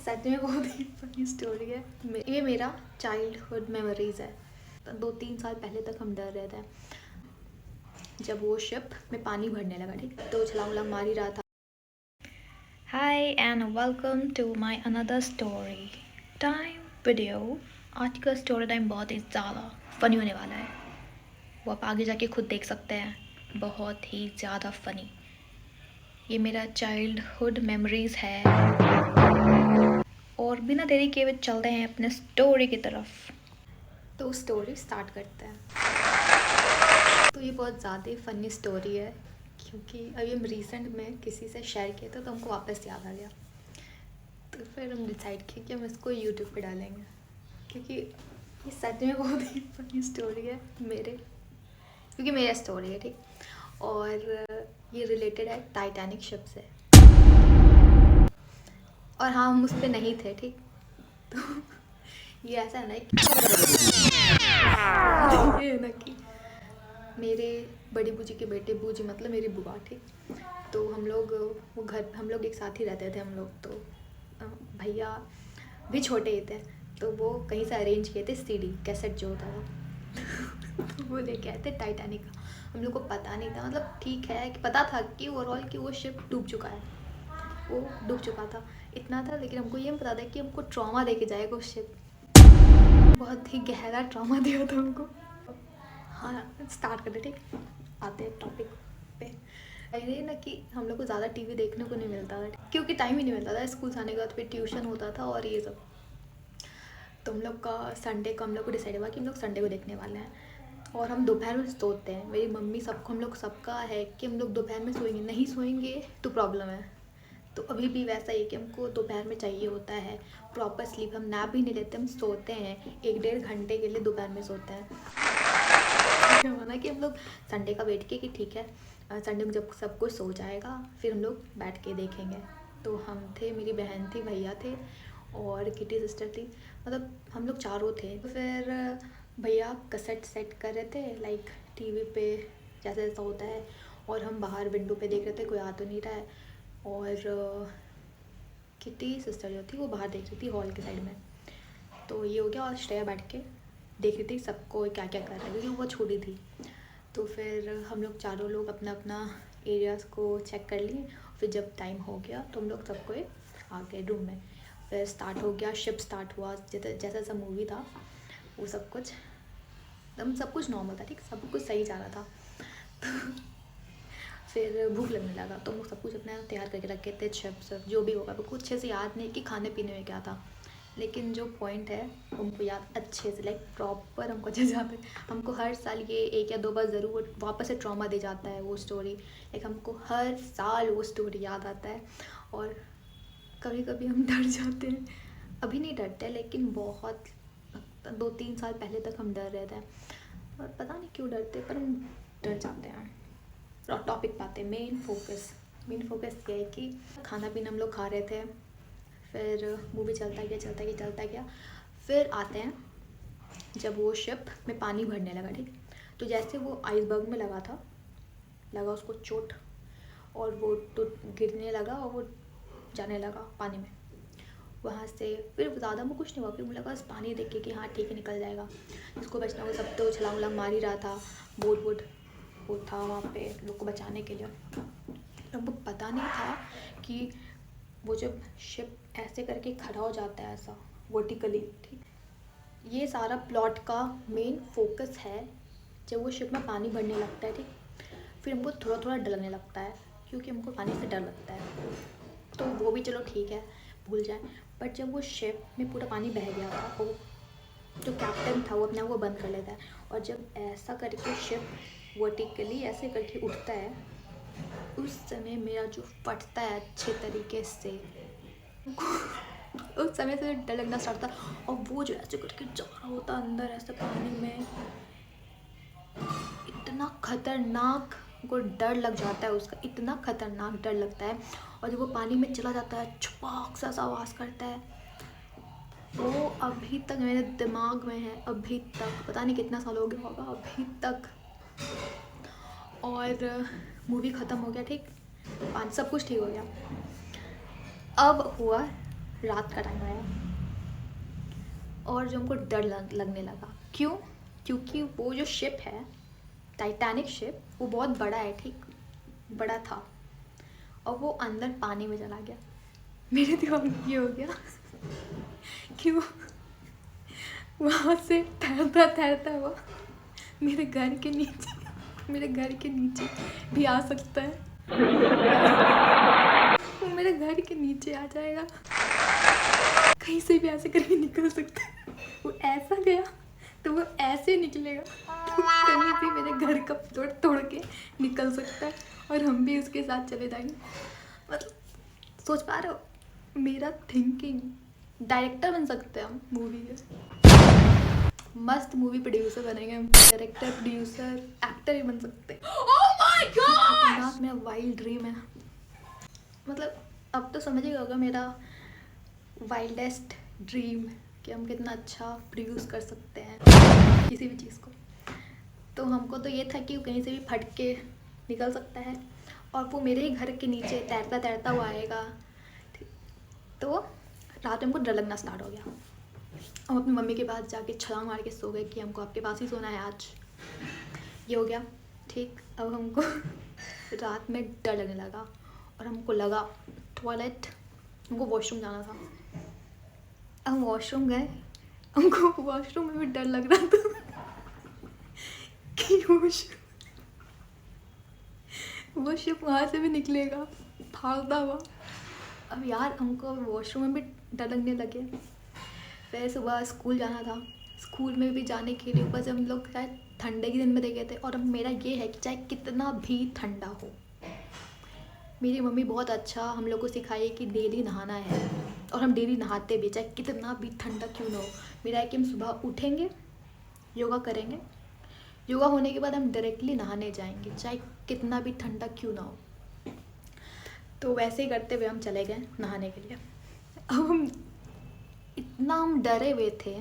सच में बहुत ही funny story है। ये मेरा चाइल्डहुड मेमोरीज है। 2-3 साल पहले तक हम डर रहे थे जब वो शिप में पानी भरने लगा, ठीक, तो छलांग वलांग मार ही रहा था। Hi and welcome to my another story time video. आज का स्टोरी टाइम बहुत ही ज़्यादा फनी होने वाला है, वो आप आगे जाके खुद देख सकते हैं। बहुत ही ज़्यादा फनी। ये मेरा चाइल्डहुड मेमोरीज है। और बिना देरी किए हुए चलते हैं अपने स्टोरी की तरफ। तो स्टोरी स्टार्ट करते हैं। तो ये बहुत ज़्यादा फनी स्टोरी है क्योंकि अभी हम रिसेंट में किसी से शेयर किया था तो हमको वापस याद आ गया। तो फिर हम डिसाइड किया कि हम इसको यूट्यूब पे डालेंगे क्योंकि ये सच में बहुत ही फनी स्टोरी है क्योंकि मेरा स्टोरी है, ठीक। और ये रिलेटेड है टाइटैनिक शिप से। और हाँ, हम उस पर नहीं थे, ठीक। तो ये ऐसा है ना कि मेरे बड़ी बूजी के बेटे, बूजी मतलब मेरी बुआ, ठीक। तो हम लोग एक साथ ही रहते थे हम लोग। तो भैया भी छोटे ही थे, तो वो कहीं से अरेंज किए थे सीडी कैसेट जो होता था। तो वो लेके आए थे टाइटैनिक का। हम लोग को पता नहीं था, मतलब ठीक है कि पता था कि ओवरऑल कि वो शिप डूब चुका है, वो डूब चुका था, इतना था। लेकिन हमको ये पता था कि हमको ट्रॉमा दे के जाएगा उस शिप। बहुत ही गहरा ट्रॉमा दिया था हमको। हाँ, स्टार्ट करते, ठीक। आते हैं टॉपिक पे। ये ना कि हम लोग को ज़्यादा टीवी देखने को नहीं मिलता था क्योंकि टाइम ही नहीं मिलता था। स्कूल से आने के बाद फिर ट्यूशन होता था और ये सब। तो हम लोग का संडे को हम लोग को डिसाइड हुआ कि हम लोग संडे को देखने वाले हैं। और हम दोपहर में सोते हैं, मेरी मम्मी सबको, हम लोग सबका है कि हम लोग दोपहर में सोएंगे, नहीं सोएंगे तो प्रॉब्लम है। तो अभी भी वैसा ही कि हमको दोपहर में चाहिए होता है प्रॉपर स्लीप। हम नैप भी नहीं लेते, हम सोते हैं 1-1.5 घंटे के लिए दोपहर में सोते हैं। क्या माना कि हम लोग संडे का वेट किए कि ठीक है संडे में जब सब कुछ सो जाएगा फिर हम लोग बैठ के देखेंगे। तो हम थे, मेरी बहन थी, भैया थे और किटी सिस्टर थी, मतलब हम लोग चारों थे। तो फिर भैया कैसेट सेट कर रहे थे लाइक टीवी पे जैसे जैसा होता है, और हम बाहर विंडो पे देख रहे थे, कोई आ तो नहीं रहा है। और किटी सिस्टर जो थी वो बाहर देख रही थी हॉल के साइड में। तो ये हो गया, और श्रेया बैठ के देख रही थी सबको क्या क्या कर रहा है क्योंकि वो छोटी थी। तो फिर हम लोग चारों लोग अपना अपना एरियाज़ को चेक कर लिए। फिर जब टाइम हो गया तो हम लोग सबको आ गए रूम में। फिर स्टार्ट हो गया, शिप स्टार्ट हुआ, जैसा जैसा मूवी था वो सब कुछ एकदम सब कुछ नॉर्मल था, ठीक, सब कुछ सही जा रहा था। तो फिर भूख लगने लगा तो हम लोग सब कुछ अपना तैयार करके रखे थे, चिप्स जो भी होगा। कुछ अच्छे से याद नहीं कि खाने पीने में क्या था, लेकिन जो पॉइंट है हमको याद अच्छे से, लाइक प्रॉपर हमको अच्छे से याद है। हमको हर साल ये 1 या 2 बार ज़रूर वापस से ट्रॉमा दे जाता है वो स्टोरी। लाइक हमको हर साल वो स्टोरी याद आता है। और कभी कभी हम डर जाते हैं, अभी नहीं डरते लेकिन बहुत 2-3 साल पहले तक हम डर रहे थे और पता नहीं क्यों डरते, पर हम डर जाते हैं। टॉपिक पाते, मेन फोकस ये है कि खाना पीना हम लोग खा रहे थे। फिर मूवी चलता गया। फिर आते हैं जब वो शिप में पानी भरने लगा, ठीक। तो जैसे वो आइसबर्ग में लगा उसको चोट, और वो तो गिरने लगा और वो जाने लगा पानी में। वहाँ से फिर ज़्यादा में कुछ नहीं हुआ। फिर मुझे लगा बस पानी देख के कि हाँ ठीक है निकल जाएगा, जिसको बचना वो सब तो छलांग वलांग मार ही रहा था। बोट वो था वहाँ पे लोग को बचाने के लिए। हमको पता नहीं था कि वो जब शिप ऐसे करके खड़ा हो जाता है ऐसा वर्टिकली, ठीक। ये सारा प्लॉट का मेन फोकस है जब वो शिप में पानी भरने लगता है, ठीक। फिर हमको थोड़ा थोड़ा डर लगने लगता है क्योंकि हमको पानी से डर लगता है। तो वो भी चलो ठीक है, भूल जाए। बट जब वो शिप में पूरा पानी बह गया था, वो जो कैप्टन था वो अपने आप को बंद कर लेता है, और जब ऐसा करके शिप वर्टिकली ऐसे करके उठता है, उस समय मेरा जो फटता है अच्छे तरीके से, उस समय से डर लगना स्टार्ट था। और वो जो ऐसे करके जा रहा होता अंदर ऐसे पानी में, इतना खतरनाक, को डर लग जाता है उसका, इतना खतरनाक डर लगता है। और जब वो पानी में चला जाता है छपाक सा आवाज़ करता है, वो अभी तक मेरे दिमाग में है, अभी तक पता नहीं कितना साल हो गया होगा अभी तक। और मूवी ख़त्म हो गया, ठीक, सब कुछ ठीक हो गया। अब हुआ रात का टाइम आया और जो हमको डर लगने लगा। क्यों? क्योंकि वो जो शिप है, टाइटैनिक शिप, वो बहुत बड़ा है, ठीक, बड़ा था, और वो अंदर पानी में चला गया। मेरे दिमाग में ये हो गया कि वो वहाँ से तैरता तैरता हुआ मेरे घर के नीचे भी आ सकता है। वो मेरे घर के नीचे आ जाएगा, कहीं से भी ऐसे करके निकल सकता है। वो ऐसा गया तो वो ऐसे निकलेगा, तो कहीं भी मेरे घर का तोड़ के निकल सकता है और हम भी उसके साथ चले जाएंगे। मतलब सोच पा रहे हो मेरा थिंकिंग? डायरेक्टर बन सकते हैं हम मूवी के, मस्त मूवी प्रोड्यूसर बनेंगे हम, डायरेक्टर, प्रोड्यूसर, एक्टर ही बन सकते हैं। Oh my God! मेरा वाइल्ड ड्रीम है। मतलब अब तो समझ ही होगा मेरा वाइल्डेस्ट ड्रीम कि हम कितना अच्छा प्रोड्यूस कर सकते हैं किसी भी चीज़ को। तो हमको तो ये था कि वो कहीं से भी फट के निकल सकता है और वो मेरे ही घर के नीचे तैरता तैरता हुआ आएगा। तो रात में हमको डर लगना स्टार्ट हो गया। हम अपनी मम्मी के पास जाके छलांग मार के सो गए कि हमको आपके पास ही सोना है आज। ये हो गया, ठीक। अब हमको रात में डर लगने लगा और हमको लगा टॉयलेट, हमको वॉशरूम जाना था। हम वॉशरूम गए, हमको वॉशरूम में भी डर लग रहा था कि वो शिप वहाँ से भी निकलेगा भागता हुआ। अब यार हमको वॉशरूम में भी डर लगने लगे। फिर सुबह स्कूल जाना था, स्कूल में भी जाने के लिए ऊपर से हम लोग शायद ठंडे के दिन में देखे थे। और अब मेरा ये है कि चाहे कितना भी ठंडा हो, मेरी मम्मी बहुत अच्छा हम लोग को सिखाई कि डेली नहाना है और हम डेली नहाते भी, चाहे कितना भी ठंडा क्यों ना हो। मेरा है कि हम सुबह उठेंगे, योगा करेंगे, योगा होने के बाद हम डायरेक्टली नहाने जाएंगे, चाहे कितना भी ठंडा क्यों ना हो। तो वैसे ही करते हुए हम चले गए नहाने के लिए। अब इतना हम डरे हुए थे,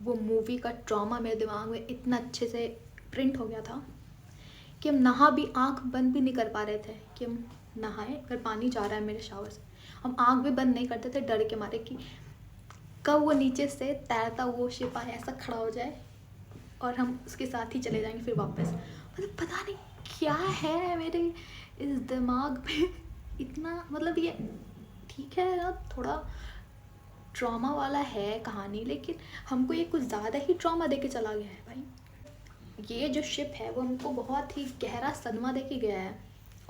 वो मूवी का ट्रॉमा मेरे दिमाग में इतना अच्छे से प्रिंट हो गया था कि हम नहा भी, आंख बंद भी नहीं कर पा रहे थे कि हम नहाएं। अगर पानी जा रहा है मेरे शावर से, हम आंख भी बंद नहीं करते थे डर के मारे कि कब वो नीचे से तैरता वो शिप आए, ऐसा खड़ा हो जाए और हम उसके साथ ही चले जाएंगे फिर वापस। मतलब पता नहीं क्या है मेरे इस दिमाग में इतना, मतलब ये ठीक है ना, थोड़ा ट्रॉमा वाला है कहानी, लेकिन हमको ये कुछ ज़्यादा ही ट्रॉमा देके चला गया है भाई। ये जो शिप है वो हमको बहुत ही गहरा सदमा देके गया है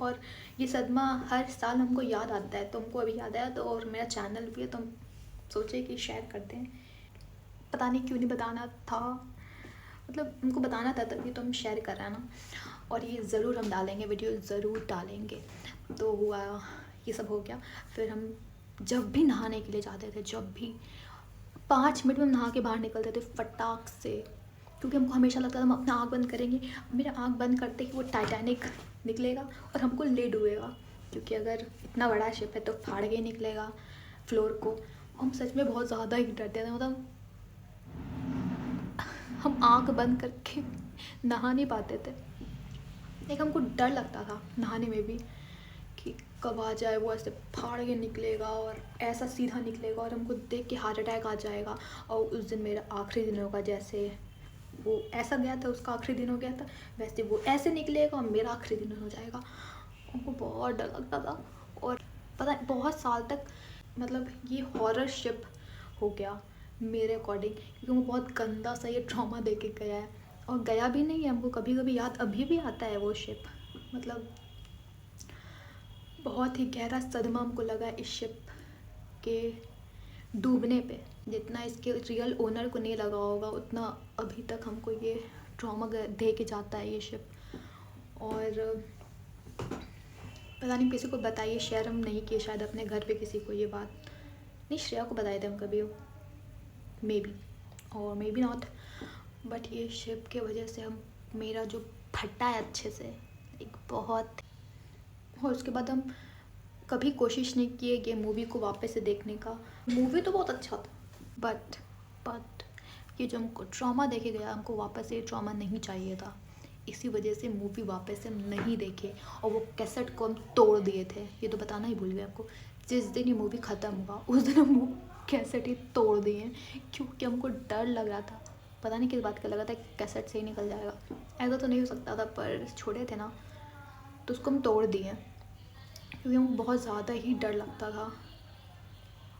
और ये सदमा हर साल हमको याद आता है। तो हमको अभी याद आया तो, और मेरा चैनल भी है तो हम सोचे कि शेयर करते हैं। पता नहीं क्यों नहीं बताना था, मतलब हमको बताना था तभी तो हम शेयर कर रहे हैं ना। और ये ज़रूर हम डालेंगे, वीडियो ज़रूर डालेंगे। तो हुआ ये सब हो गया। फिर हम जब भी नहाने के लिए जाते थे, जब भी 5 मिनट में हम नहा के बाहर निकलते थे फटाक से, क्योंकि हमको हमेशा लगता था हम अपना आँख बंद करेंगे, मेरा आँख बंद करते ही वो टाइटैनिक निकलेगा और हमको ले डूबेगा, क्योंकि अगर इतना बड़ा शिप है तो फाड़ के निकलेगा फ्लोर को। हम सच में बहुत ज़्यादा ही डरते थे, मतलब हम आँख बंद करके नहा नहीं पाते थे। एक हमको डर लगता था नहाने में भी कि कब आ जाए वो ऐसे फाड़ के निकलेगा और ऐसा सीधा निकलेगा और हमको देख के हार्ट अटैक आ जाएगा। और उस दिन मेरा आखिरी दिन होगा, जैसे वो ऐसा गया था उसका आखिरी दिन हो गया था, वैसे वो ऐसे निकलेगा और मेरा आखिरी दिन हो जाएगा। हमको बहुत डर लगता था और पता नहीं बहुत साल तक, मतलब ये हॉरर शिप हो गया मेरे अकॉर्डिंग, क्योंकि वो बहुत गंदा सा ये ट्रॉमा दे के गया है और गया भी नहीं है। हमको कभी कभी याद अभी भी आता है वो शिप, मतलब बहुत ही गहरा सदमा हमको लगा इस शिप के डूबने पे। जितना इसके रियल ओनर को नहीं लगा होगा उतना अभी तक हमको ये ट्रॉमा दे के जाता है ये शिप। और पता नहीं किसी को बताइए, शेयर हम नहीं किए शायद अपने घर पे किसी को ये बात, नहीं श्रेया को बताए थे हम कभी, मे बी और मे बी नॉट, बट ये शिप के वजह से हम, मेरा जो फटा है अच्छे से एक बहुत। और उसके बाद हम कभी कोशिश नहीं किए ये मूवी को वापस से देखने का। मूवी तो बहुत अच्छा था, बट ये जो हमको ट्रॉमा देखे गया, हमको वापस से ये ट्रॉमा नहीं चाहिए था। इसी वजह से मूवी वापस से हम नहीं देखे और वो कैसेट को हम तोड़ दिए थे। ये तो बताना ही भूल गए आपको, जिस दिन ये मूवी ख़त्म हुआ उस दिन हम वो कैसेट ही तोड़ दिए क्योंकि हमको डर लग रहा था। पता नहीं किस बात का लगा था, कैसेट से ही निकल जाएगा, ऐसा तो नहीं हो सकता था, पर छोटे थे ना तो उसको हम तोड़ दिए क्योंकि हमको बहुत ज़्यादा ही डर लगता था।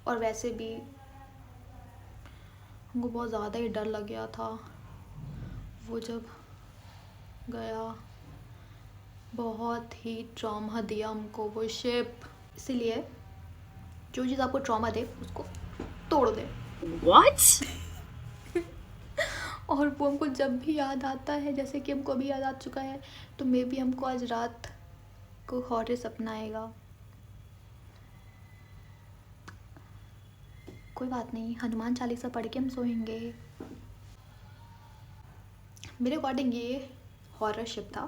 और वैसे भी हमको बहुत ज़्यादा ही डर लग गया था वो जब गया। बहुत ही ट्रॉमा दिया हमको वो शिप, इसीलिए जो चीज़ आपको ट्रॉमा दे उसको तोड़ दे। What? और वो हमको जब भी याद आता है, जैसे कि हमको अभी याद आ चुका है, तो मे बी हमको आज रात को हॉरर सपना आएगा। कोई बात नहीं, हनुमान चालीसा पढ़ के हम सोएंगे। मेरे अकॉर्डिंग ये हॉरर शिप था।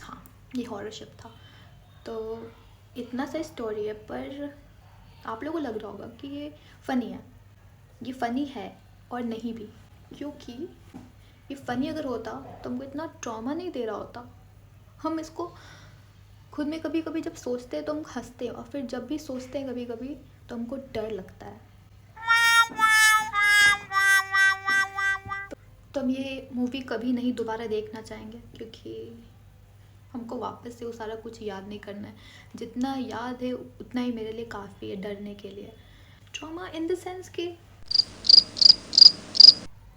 हाँ, ये हॉरर शिप था। तो इतना सा स्टोरी है, पर आप लोगों को लग रहा होगा कि ये फ़नी है। ये फ़नी है और नहीं भी, क्योंकि ये फ़नी अगर होता तो हमको इतना ट्रॉमा नहीं दे रहा होता। हम इसको खुद में कभी कभी जब सोचते हैं तो हम हंसते हैं, और फिर जब भी सोचते हैं कभी कभी तो हमको डर लगता है। तो हम ये मूवी कभी नहीं दोबारा देखना चाहेंगे, क्योंकि हमको वापस से वो सारा कुछ याद नहीं करना है। जितना याद है उतना ही मेरे लिए काफ़ी है डरने के लिए। ट्रॉमा इन द सेंस कि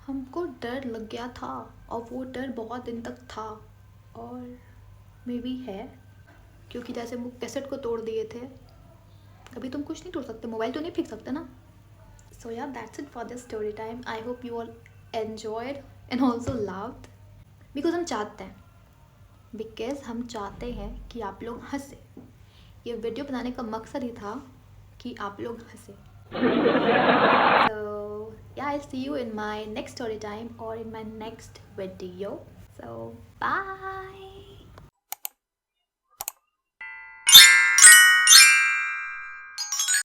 हमको डर लग गया था और वो डर बहुत दिन तक था, और मे बी है, क्योंकि जैसे वो कैसेट को तोड़ दिए थे। अभी तुम कुछ नहीं तोड़ सकते, मोबाइल तो नहीं फेंक सकते ना। सो या that's it for this story time. I hope you all enjoyed and also loved, because हम चाहते हैं कि आप लोग हंसे। ये वीडियो बनाने का मकसद ही था कि आप लोग हंसे। So yeah, I'll see you in my next story time or in my next video. So bye.